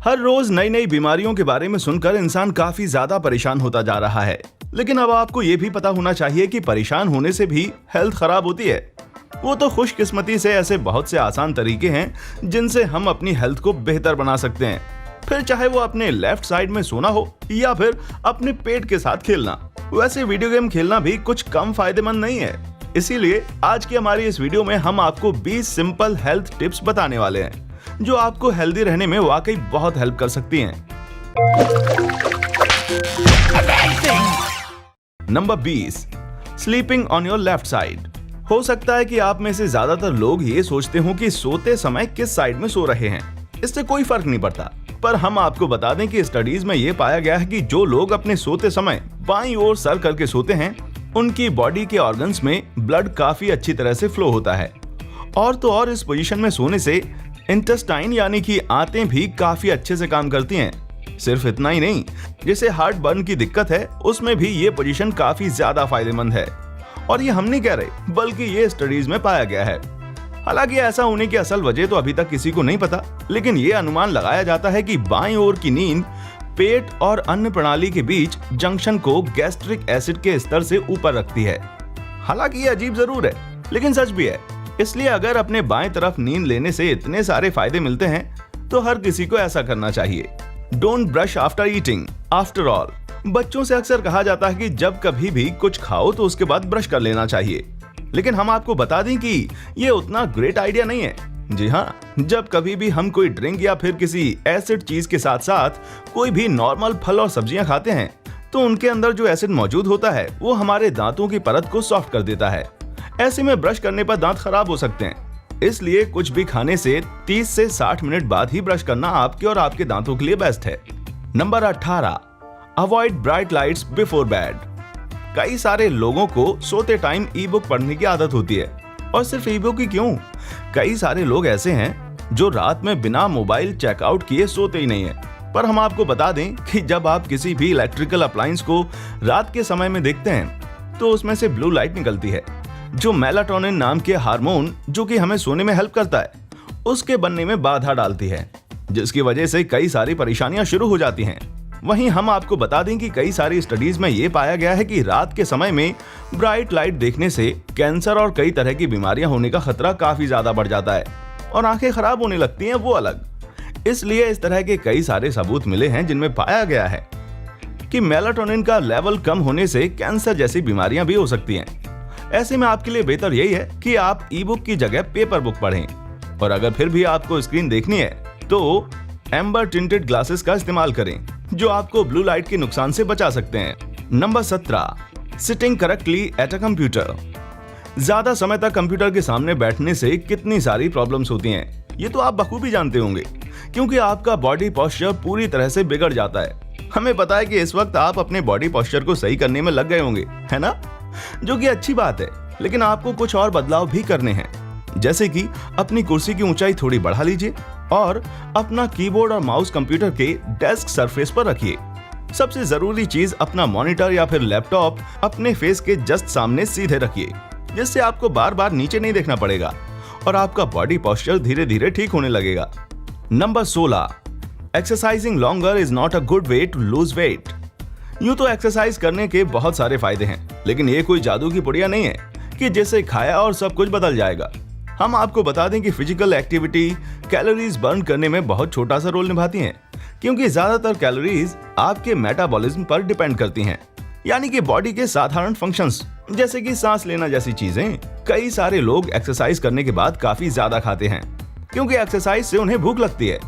हर रोज नई नई बीमारियों के बारे में सुनकर इंसान काफी ज्यादा परेशान होता जा रहा है। लेकिन अब आपको ये भी पता होना चाहिए कि परेशान होने से भी हेल्थ खराब होती है। वो तो खुशकिस्मती से ऐसे बहुत से आसान तरीके हैं जिनसे हम अपनी हेल्थ को बेहतर बना सकते हैं, फिर चाहे वो अपने लेफ्ट साइड में सोना हो या फिर अपने पेट के साथ खेलना। वैसे वीडियो गेम खेलना भी कुछ कम फायदेमंद नहीं है। इसीलिए आज की हमारी इस वीडियो में हम आपको 20 सिंपल हेल्थ टिप्स बताने वाले हैं जो आपको हेल्दी रहने में वाकई बहुत हेल्प कर सकती हैं। Number 20, sleeping on your left side. हो सकता है कि आप में से ज्यादातर लोग ये सोचते हो कि सोते समय किस साइड में सो रहे हैं, इससे कोई फर्क नहीं पड़ता। पर हम आपको बता दें कि स्टडीज में ये पाया गया है कि जो लोग अपने सोते समय बाईं ओर सर करके सोते हैं, उनकी बॉडी के ऑर्गन्स में ब्लड काफी अच्छी तरह से फ्लो होता है। और तो और इस पोजीशन में सोने से इंटेस्टाइन यानी कि आंतें भी काफी अच्छे से काम करती हैं। सिर्फ इतना ही नहीं, जिसे हार्ट बर्न की दिक्कत है उसमें भी ये पोजीशन काफी ज्यादा फायदेमंद है। और ये हम नहीं कह रहे, बल्कि ये स्टडीज में पाया गया है। हालांकि ऐसा होने की असल वजह तो अभी तक किसी को नहीं पता, लेकिन ये अनुमान लगाया जाता है कि बाईं ओर की नींद पेट और अन्न प्रणाली के बीच जंक्शन को गैस्ट्रिक एसिड के स्तर से ऊपर रखती है। हालांकि ये अजीब जरूर है, लेकिन सच भी है। इसलिए अगर अपने बाएं तरफ नींद लेने से इतने सारे फायदे मिलते हैं तो हर किसी को ऐसा करना चाहिए। Don't brush after eating. After all, बच्चों से अक्सर कहा जाता है कि जब कभी भी कुछ खाओ तो उसके बाद ब्रश कर लेना चाहिए, लेकिन हम आपको बता दें कि ये उतना ग्रेट आइडिया नहीं है। जी हाँ, जब कभी भी हम कोई ड्रिंक या फिर किसी एसिड चीज के साथ साथ कोई भी नॉर्मल फल और सब्जियां खाते हैं तो उनके अंदर जो एसिड मौजूद होता है वो हमारे दांतों की परत को सॉफ्ट कर देता है। ऐसे में ब्रश करने पर दांत खराब हो सकते हैं। इसलिए कुछ भी खाने से 30 से 60 मिनट बाद ही ब्रश करना आपके और आपके दांतों के लिए बेस्ट है। Number 18, avoid bright lights before bed. कई सारे लोगों को सोते टाइम ई बुक पढ़ने की आदत होती है, और सिर्फ ई बुक ही क्यों, कई सारे लोग ऐसे हैं जो रात में बिना मोबाइल चेकआउट किए सोते ही नहीं है। पर हम आपको बता दें कि जब आप किसी भी इलेक्ट्रिकल अप्लायंस को रात के समय में देखते हैं तो उसमें से ब्लू लाइट निकलती है, जो मेलाटोनिन नाम के हार्मोन जो कि हमें सोने में हेल्प करता है, उसके बनने में बाधा डालती है, जिसकी वजह से कई सारी परेशानियां शुरू हो जाती हैं। वहीं हम आपको बता दें कि कई सारी स्टडीज में ये पाया गया है कि रात के समय में ब्राइट लाइट देखने से कैंसर और कई तरह की बीमारियां होने का खतरा काफी ज्यादा बढ़ जाता है और आंखें खराब होने लगती हैं, वो अलग। इसलिए इस तरह के कई सारे सबूत मिले हैं जिनमें पाया गया है कि मेलाटोनिन का लेवल कम होने से कैंसर जैसी बीमारियां भी हो सकती हैं। ऐसे में आपके लिए बेहतर यही है कि आप ई बुक की जगह पेपर बुक पढ़ें, और अगर फिर भी आपको स्क्रीन देखनी है तो एम्बर टिंटेड ग्लासेस का इस्तेमाल करें, जो आपको ब्लू लाइट के नुकसान से बचा सकते हैं। Number 17, sitting correctly at a computer. ज्यादा समय तक कंप्यूटर के सामने बैठने से कितनी सारी प्रॉब्लम्स होती हैं, ये तो आप बखूबी जानते होंगे, क्योंकि आपका बॉडी पोस्चर पूरी तरह से बिगड़ जाता है। हमें पता है कि इस वक्त आप अपने बॉडी पोस्चर को सही करने में लग गए होंगे, है ना, जो कि अच्छी बात है। लेकिन आपको कुछ और बदलाव भी करने हैं, जैसे कि अपनी कुर्सी की ऊंचाई थोड़ी बढ़ा लीजिए और अपना कीबोर्ड और माउस कंप्यूटर के डेस्क सरफेस पर रखिए। सबसे जरूरी चीज, अपना मॉनिटर या फिर लैपटॉप अपने फेस के जस्ट सामने सीधे रखिए, जिससे आपको बार बार नीचे नहीं देखना पड़ेगा और आपका बॉडी पोस्चर धीरे धीरे ठीक होने लगेगा। Number 16, exercising longer is not a good way to lose weight. यूं तो एक्सरसाइज करने के बहुत सारे फायदे हैं, लेकिन ये कोई जादू की पुड़िया नहीं है कि जैसे खाया और सब कुछ बदल जाएगा। हम आपको बता दें कि फिजिकल एक्टिविटी कैलोरीज बर्न करने में बहुत छोटा सा रोल निभाती हैं, क्योंकि ज्यादातर कैलोरीज आपके मेटाबॉलिज्म पर डिपेंड करती हैं, यानी कि बॉडी के साधारण फंक्शंस जैसे कि सांस लेना जैसी चीजें। कई सारे लोग एक्सरसाइज करने के बाद काफी ज्यादा खाते हैं, क्योंकि एक्सरसाइज से उन्हें भूख लगती है,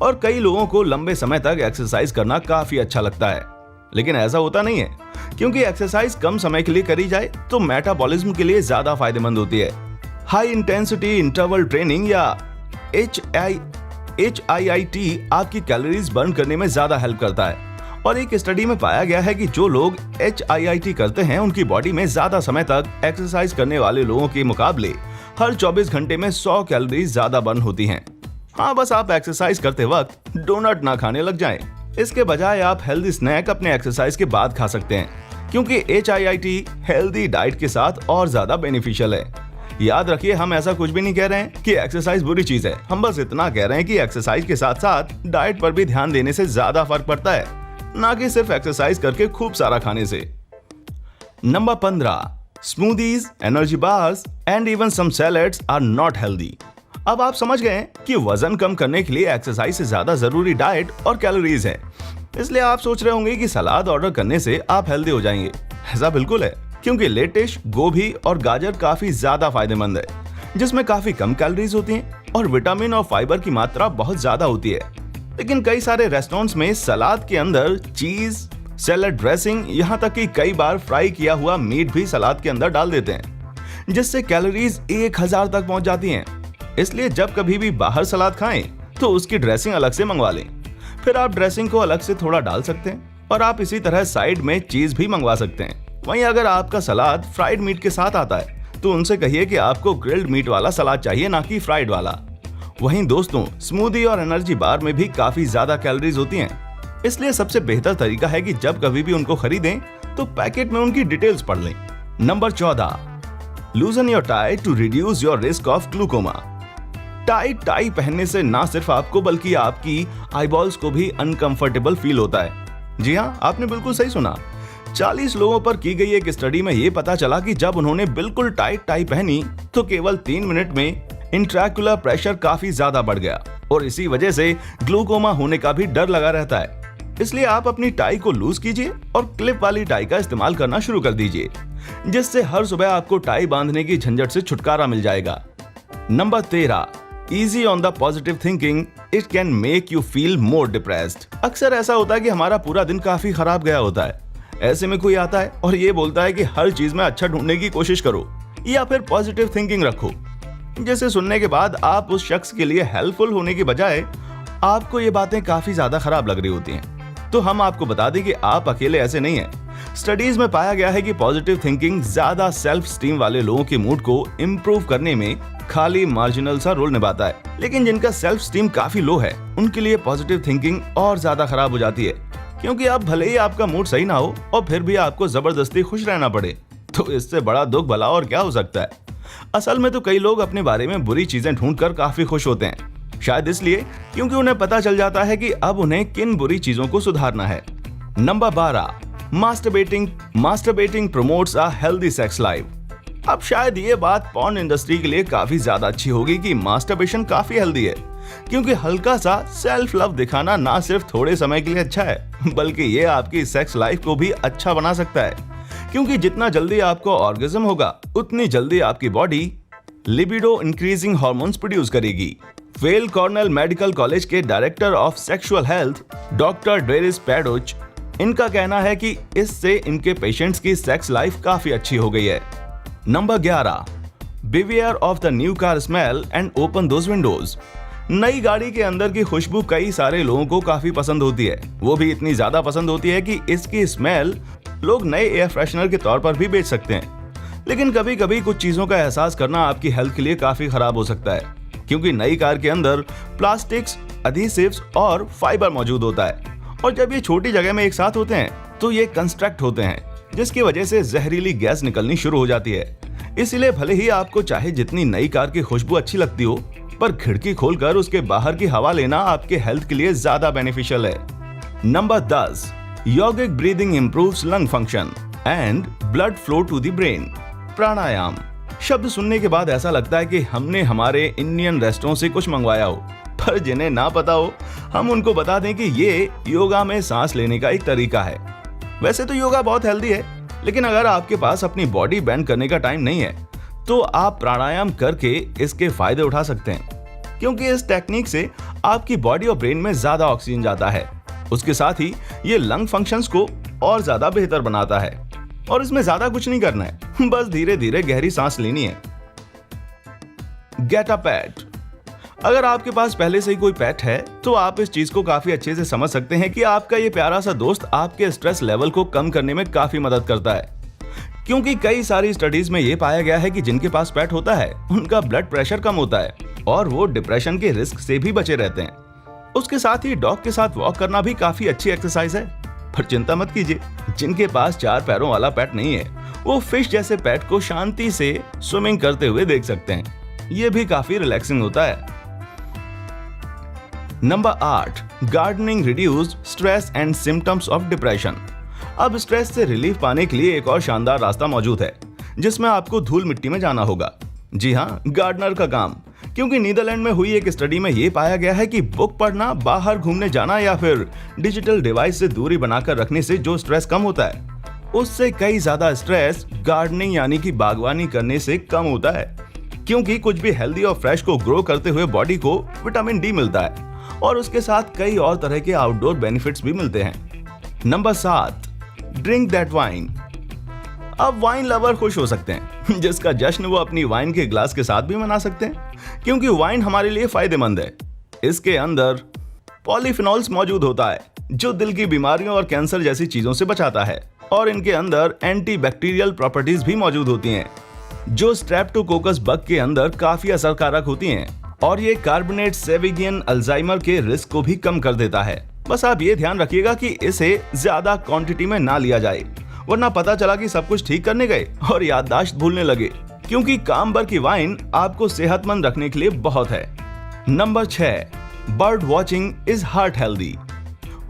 और कई लोगों को लंबे समय तक एक्सरसाइज करना काफी अच्छा लगता है। लेकिन ऐसा होता नहीं है, क्योंकि एक्सरसाइज कम समय के लिए करी जाए तो मेटाबॉलिज्म के लिए ज्यादा फायदेमंद होती है। हाई इंटेंसिटी इंटरवल ट्रेनिंग या HIIT आपकी कैलोरीज बर्न करने में ज्यादा हेल्प करता है, और एक स्टडी में पाया गया है कि जो लोग HIIT करते हैं उनकी बॉडी में ज्यादा समय तक एक्सरसाइज करने वाले लोगों के मुकाबले हर 24 घंटे में 100 कैलोरीज ज्यादा बर्न होती हैं। हाँ, बस आप एक्सरसाइज करते वक्त डोनट ना खाने लग जाएं। इसके बजाय आप हेल्दी स्नैक अपने एक्सरसाइज के बाद खा सकते हैं, क्योंकि HIIT हेल्दी डाइट के साथ और ज्यादा बेनिफिशियल है। याद रखिए, हम ऐसा कुछ भी नहीं कह रहे हैं कि एक्सरसाइज बुरी चीज है। हम बस इतना कह रहे हैं कि एक्सरसाइज के साथ साथ डाइट पर भी ध्यान देने से ज्यादा फर्क पड़ता है, ना कि सिर्फ एक्सरसाइज करके खूब सारा खाने से। Number 15, smoothies, energy bars and even some salads are not healthy. अब आप समझ गए कि वजन कम करने के लिए एक्सरसाइज से ज्यादा जरूरी डाइट और कैलोरीज है। इसलिए आप सोच रहे होंगे कि सलाद ऑर्डर करने से आप हेल्दी हो जाएंगे। ऐसा बिल्कुल है, क्योंकि लेटिश, गोभी और गाजर काफी ज्यादा फायदेमंद है, जिसमें काफी कम कैलोरीज होती हैं और विटामिन और फाइबर की मात्रा बहुत ज्यादा होती है। लेकिन कई सारे रेस्टोरेंट्स में सलाद के अंदर चीज, सैलड ड्रेसिंग, यहाँ तक कि कई बार फ्राई किया हुआ मीट भी सलाद के अंदर डाल देते हैं, जिससे कैलोरीज 1000 तक पहुंच जाती हैं। इसलिए जब कभी भी बाहर सलाद खाएं तो उसकी ड्रेसिंग अलग से मंगवा लें। फिर आप ड्रेसिंग को अलग से थोड़ा डाल सकते हैं और आप इसी तरह साइड में चीज भी मंगवा सकते हैं। वहीं अगर आपका सलाद फ्राइड मीट के साथ आता है तो उनसे कहिए कि आपको ग्रिल्ड मीट वाला सलाद चाहिए, ना कि फ्राइड वाला। वहीं दोस्तों, स्मूदी और एनर्जी बार में भी काफी ज्यादा कैलोरीज होती हैं, इसलिए सबसे बेहतर तरीका है कि जब कभी भी उनको खरीदें तो पैकेट में उनकी डिटेल्स पढ़ लें। Number 14, loosen your tie to reduce your risk of glaucoma. Tie पहनने से ना सिर्फ आपको बल्कि आपकी आईबॉल्स को भी अनकंफर्टेबल फील होता है। जी हाँ, आपने बिल्कुल सही सुना। 40 लोगों पर की गई एक स्टडी में यह पता चला कि जब उन्होंने बिल्कुल टाइट टाई पहनी तो केवल 3 मिनट में इंट्राक्युलर प्रेशर काफी ज्यादा बढ़ गया और इसी वजह से ग्लूकोमा होने का भी डर लगा रहता है। इसलिए आप अपनी टाई को लूज कीजिए और क्लिप वाली टाई का इस्तेमाल करना शुरू कर दीजिए, जिससे हर सुबह आपको टाई बांधने की झंझट से छुटकारा मिल जाएगा। Number 13, Easy on the positive thinking, it can make you feel more depressed। अक्सर ऐसा होता है कि हमारा पूरा दिन काफी खराब गया होता है। ऐसे में कोई आता है और ये बोलता है कि हर चीज में अच्छा ढूंढने की कोशिश करो या फिर पॉजिटिव थिंकिंग रखो, जिसे सुनने के बाद आप उस शख्स के लिए हेल्पफुल होने की बजाय आपको ये बातें काफी ज्यादा खराब लग रही होती हैं। तो हम आपको बता दें कि आप अकेले ऐसे नहीं हैं। स्टडीज में पाया गया है कि पॉजिटिव थिंकिंग ज्यादा सेल्फ स्टीम वाले लोगों के मूड को इम्प्रूव करने में खाली मार्जिनल सा रोल निभाता है, लेकिन जिनका सेल्फ स्टीम काफी लो है उनके लिए पॉजिटिव थिंकिंग और ज्यादा खराब हो जाती है, क्योंकि आप भले ही आपका मूड सही ना हो और फिर भी आपको जबरदस्ती खुश रहना पड़े। तो इससे बड़ा दुख भला और क्या हो सकता है। असल में तो कई लोग अपने बारे में बुरी चीजें ढूंढकर काफी खुश होते हैं, शायद इसलिए क्योंकि उन्हें पता चल जाता है कि अब उन्हें किन बुरी चीजों को सुधारना है। Number 12, masturbating promotes a healthy sex life. अब शायद ये बात पॉर्न इंडस्ट्री के लिए काफी ज्यादा अच्छी होगी कि मास्टरबेशन काफी हेल्दी है, क्योंकि हल्का सा सेल्फ लव दिखाना ना सिर्फ थोड़े समय के लिए अच्छा है, बल्कि ये आपकी सेक्स लाइफ को भी अच्छा बना सकता है, क्योंकि जितना जल्दी आपको ऑर्गेज्म होगा उतनी जल्दी आपकी body libido increasing hormones produce करेगी। वेल कॉर्नेल मेडिकल कॉलेज के director of sexual health doctor डेरिस पैडोच, इनका कहना है कि इससे इनके पेशेंट्स की सेक्स लाइफ काफी अच्छी हो गई है। Number 11, beware of the new car smell and open those Windows. नई गाड़ी के अंदर की खुशबू कई सारे लोगों को काफी पसंद होती है, वो भी इतनी ज्यादा पसंद होती है कि इसकी स्मेल लोग नए एयर फ्रेशनर के तौर पर भी बेच सकते हैं। लेकिन कभी कभी कुछ चीजों का एहसास करना आपकी हेल्थ के लिए काफी खराब हो सकता है, क्योंकि नई कार के अंदर प्लास्टिक्स, एडहेसिव्स और फाइबर मौजूद होता है, और जब ये छोटी जगह में एक साथ होते हैं तो ये कंस्ट्रक्ट होते हैं, जिसकी वजह से जहरीली गैस निकलनी शुरू हो जाती है। इसलिए भले ही आपको चाहे जितनी नई कार की खुशबू अच्छी लगती हो, पर खिड़की खोलकर उसके बाहर की हवा लेना आपके हेल्थ के लिए ज्यादा बेनिफिशियल है। Number 10, yogic breathing improves lung function and blood flow to the brain. प्राणायाम शब्द सुनने के बाद ऐसा लगता है कि हमने हमारे इंडियन रेस्टोरेंट से कुछ मंगवाया हो, पर जिन्हें ना पता हो हम उनको बता दें कि ये योगा में सांस लेने का एक तरीका है। वैसे तो योगा बहुत हेल्दी है, लेकिन अगर आपके पास अपनी बॉडी बेंड करने का टाइम नहीं है तो आप प्राणायाम करके इसके फायदे उठा सकते हैं, क्योंकि इस टेक्निक से आपकी बॉडी और ब्रेन में ज्यादा ऑक्सीजन जाता है। उसके साथ ही ये लंग फंक्शंस को और ज्यादा बेहतर बनाता है, और इसमें ज्यादा कुछ नहीं करना है, बस धीरे धीरे गहरी सांस लेनी है। गेट अ पेट। अगर आपके पास पहले से ही कोई पेट है तो आप इस चीज को काफी अच्छे से समझ सकते हैं कि आपका ये प्यारा सा दोस्त आपके स्ट्रेस लेवल को कम करने में काफी मदद करता है, क्योंकि कई सारी स्टडीज में ये पाया गया है कि जिनके पास पेट होता है उनका ब्लड प्रेशर कम होता है और वो डिप्रेशन के रिस्क से भी बचे रहते हैं। उसके साथ ही डॉग के साथ वॉक करना भी काफी अच्छी एक्सरसाइज है। पर चिंता मत कीजिए, जिनके पास 4 पैरों वाला पेट नहीं है वो फिश जैसे पेट को शांति से स्विमिंग करते हुए देख सकते हैं। ये भी काफी रिलैक्सिंग होता है। Number 8, gardening reduce stress and symptoms of depression. अब स्ट्रेस से रिलीफ पाने के लिए एक और शानदार रास्ता मौजूद है, जिसमें आपको धूल मिट्टी में जाना होगा। जी हाँ, गार्डनर का काम। क्योंकि नीदरलैंड में हुई एक स्टडी में यह पाया गया है कि बुक पढ़ना, बाहर घूमने जाना या फिर डिजिटल डिवाइस से दूरी बनाकर रखने से जो स्ट्रेस कम होता है, उससे कई ज्यादा स्ट्रेस गार्डनिंग यानी कि बागवानी करने से कम होता है। क्योंकि कुछ भी हेल्दी और फ्रेश को ग्रो करते हुए बॉडी को विटामिन डी मिलता है और उसके साथ कई और तरह के आउटडोर बेनिफिट्स भी मिलते हैं। Number 7, drink that wine. अब वाइन लवर खुश हो सकते हैं, जिसका जश्न वो अपनी वाइन के ग्लास के साथ भी मना सकते हैं। क्योंकि वाइन हमारे लिए फायदेमंद है। इसके अंदर पॉलीफिनॉल्स मौजूद होता है, जो दिल की बीमारियों और कैंसर जैसी चीजों से बचाता है। और इनके अंदर एंटीबैक्टीरियल प्रॉपर्टीज भी मौजूद होती हैं, जो स्ट्रेप्टोकोकस बग के अंदर काफी असरकारक होती हैं। और ये कार्बोनेट सेविगियन अल्जाइमर के रिस्क को भी कम कर देता है। बस आप ये ध्यान रखिएगा कि इसे ज्यादा क्वांटिटी में ना लिया जाए, वरना पता चला कि सब कुछ ठीक करने गए और याददाश्त भूलने लगे। क्योंकि काम्बर की वाइन आपको सेहतमंद रखने के लिए बहुत है। Number 6, bird watching is heart healthy.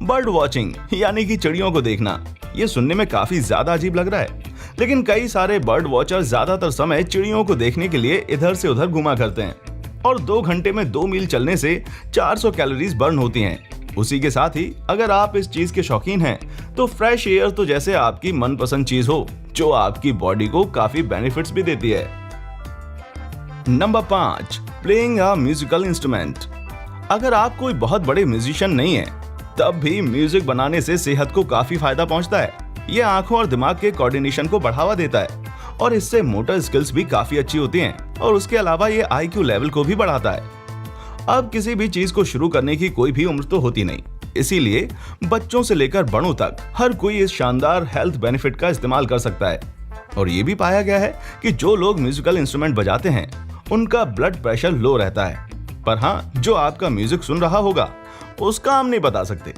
Bird watching यानी कि चिड़ियों को देखना, ये सुनने में काफी ज्यादा अजीब लग रहा है, लेकिन कई सारे बर्ड वॉचर ज्यादातर समय चिड़ियों को देखने के लिए इधर से उधर घुमा करते हैं। और 2 घंटे में 2 मील चलने से 400 कैलोरीज बर्न होती हैं। उसी के साथ ही अगर आप इस चीज के शौकीन हैं, तो फ्रेश एयर तो जैसे आपकी मनपसंद चीज हो, जो आपकी बॉडी को काफी बेनिफिट्स भी देती है। Number 5, playing a musical instrument. अगर आप कोई बहुत बड़े म्यूजिशियन नहीं है, तब भी म्यूजिक बनाने से सेहत को काफी फायदा पहुंचता है। ये आंखों और दिमाग के कोऑर्डिनेशन को बढ़ावा देता है और इससे मोटर स्किल्स भी काफी अच्छी होती हैं। और उसके अलावा ये IQ लेवल को भी बढ़ाता है। अब किसी भी चीज को शुरू करने की कोई भी उम्र तो होती नहीं, इसीलिए बच्चों से लेकर बड़ों तक हर कोई इस शानदार हेल्थ बेनिफिट का इस्तेमाल कर सकता है। और ये भी पाया गया है कि जो लोग म्यूजिकल इंस्ट्रूमेंट बजाते हैं, उनका ब्लड प्रेशर लो रहता है। पर हाँ, जो आपका म्यूजिक सुन रहा होगा, उसका हम नहीं बता सकते।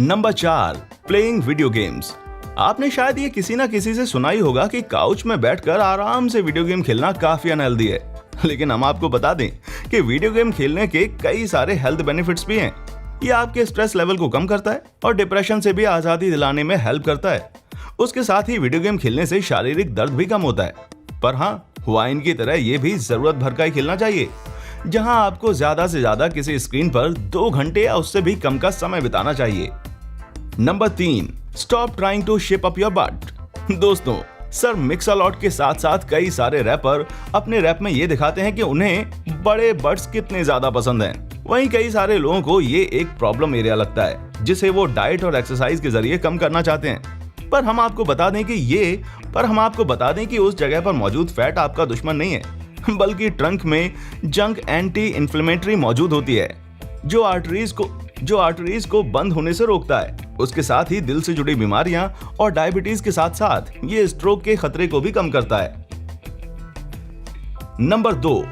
Number 4, playing video games. आपने शायद ये किसी ना किसी से सुना ही होगा कि काउच में बैठकर आराम से वीडियो गेम खेलना काफी अनहेल्दी है। लेकिन हम आपको बता दें कि वीडियो गेम खेलने के कई सारे हेल्थ बेनिफिट्स भी हैं। ये आपके स्ट्रेस लेवल को कम करता है और डिप्रेशन से भी आजादी दिलाने में हेल्प करता है। उसके साथ ही वीडियो गेम खेलने से शारीरिक दर्द भी कम होता है। पर हाँ, वाइन की तरह ये भी जरूरत भर का ही खेलना चाहिए, जहां आपको ज्यादा से ज्यादा किसी स्क्रीन पर 2 घंटे या उससे भी कम का समय बिताना चाहिए। Number 3, stop trying to shape up your butt. दोस्तों, सर मिक्स-अ-लॉट के साथ साथ कई सारे रैपर अपने रैप में ये दिखाते हैं कि उन्हें बड़े बट्स कितने ज्यादा पसंद हैं। वहीं कई सारे लोगों को ये एक प्रॉब्लम एरिया लगता है, जिसे वो डाइट और एक्सरसाइज के जरिए कम करना चाहते हैं। पर हम आपको बता दें कि उस जगह पर मौजूद फैट आपका दुश्मन नहीं है, बल्कि ट्रंक में जंक एंटी इन्फ्लेमेटरी मौजूद होती है, जो आर्टरीज को बंद होने से रोकता है। उसके साथ ही दिल से जुड़ी बीमारियां और डायबिटीज के साथ साथ ये स्ट्रोक के खतरे को भी कम करता है। Number 2,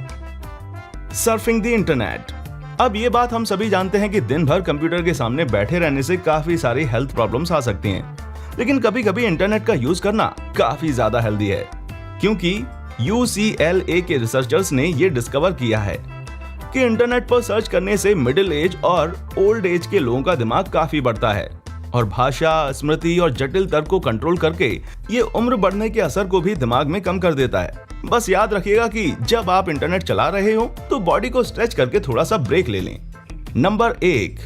surfing the internet. अब ये बात हम सभी जानते हैं कि दिन भर कंप्यूटर के सामने बैठे रहने से काफी सारी हेल्थ प्रॉब्लम्स आ सकती हैं। लेकिन कभी कभी इंटरनेट का यूज करना काफी ज्यादा हेल्दी है, क्योंकि UCLA के रिसर्चर्स ने ये डिस्कवर किया है कि इंटरनेट पर सर्च करने से मिडिल एज और ओल्ड एज के लोगों का दिमाग काफी बढ़ता है और भाषा, स्मृति और जटिल तर्क को कंट्रोल करके ये उम्र बढ़ने के असर को भी दिमाग में कम कर देता है। बस याद रखिएगा कि जब आप इंटरनेट चला रहे हो तो बॉडी को स्ट्रेच करके थोड़ा सा ब्रेक ले लें। Number 1,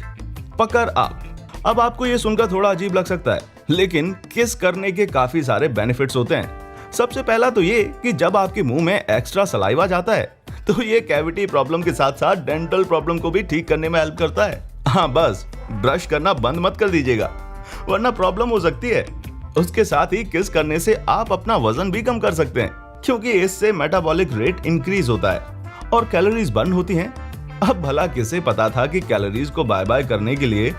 pucker up. अब आपको ये सुनकर थोड़ा अजीब लग सकता है, लेकिन किस करने के काफी सारे बेनिफिट्स होते हैं। सबसे पहला तो ये कि जब आपके मुंह में एक्स्ट्रा सलाइवा जाता है, तो ये कैविटी प्रॉब्लम के साथ साथ डेंटल प्रॉब्लम को भी ठीक करने में हेल्प करता है। हाँ, बस ब्रश करना बंद मत कर दीजिएगा, वरना प्रॉब्लम हो सकती है। उसके साथ ही किस करने से आप अपना वजन भी कम कर सकते हैं, क्योंकि इससे मेटाबॉलिक रेट इंक्रीज होता है और कैलोरीज बर्न होती हैं। अब भला किसे पता था कि कैलोरीज को बाय बाय करने के लिए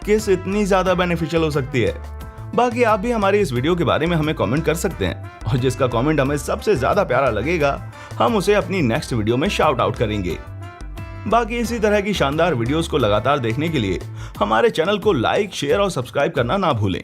किस इतनी ज्यादा बेनिफिशियल हो सकती है। बाकी आप भी हमारी इस वीडियो के बारे में हमें कमेंट कर सकते हैं, और जिसका कमेंट हमें सबसे ज्यादा प्यारा लगेगा, हम उसे अपनी नेक्स्ट वीडियो में शाउट आउट करेंगे। बाकी इसी तरह की शानदार वीडियोस को लगातार देखने के लिए हमारे चैनल को लाइक, शेयर और सब्सक्राइब करना ना भूलें।